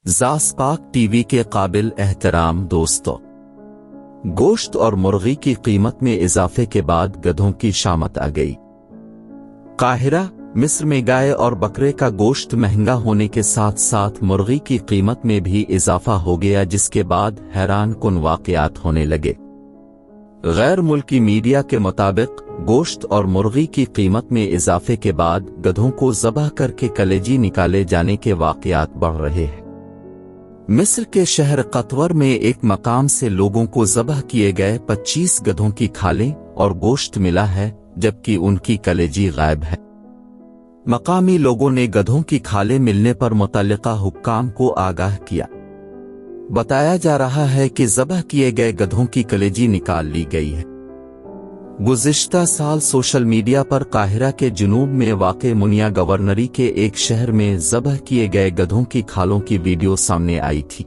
ज़ासपाक TV के काबिल एहतराम दोस्तों, गोश्त और मुर्गी की कीमत में इजाफे के बाद गधों की शामत आ गई। काहिरा, मिस्र में गाय और बकरे का गोश्त महंगा होने के साथ साथ मुर्गी की कीमत में भी इजाफा हो गया, जिसके बाद हैरान कुन वाक़यात होने लगे। गैर मुल्की मीडिया के मुताबिक गोश्त और मुर्गी की कीमत में इजाफे के बाद गधों को ज़बह करके कलेजी निकाले जाने के वाक़यात बढ़ रहे हैं। मिस्र के शहर कतवर में एक मकाम से लोगों को ज़बह किए गए 25 गधों की खालें और गोश्त मिला है, जबकि उनकी कलेजी गायब है। मकामी लोगों ने गधों की खालें मिलने पर मुतल्लिका हुक्काम को आगाह किया। बताया जा रहा है कि ज़बह किए गए गधों की कलेजी निकाल ली गई है। गुज़िश्ता साल सोशल मीडिया पर काहिरा के जुनूब में वाक़े मुनिया गवर्नरी के एक शहर में ज़बह किए गए गधों की खालों की वीडियो सामने आई थी।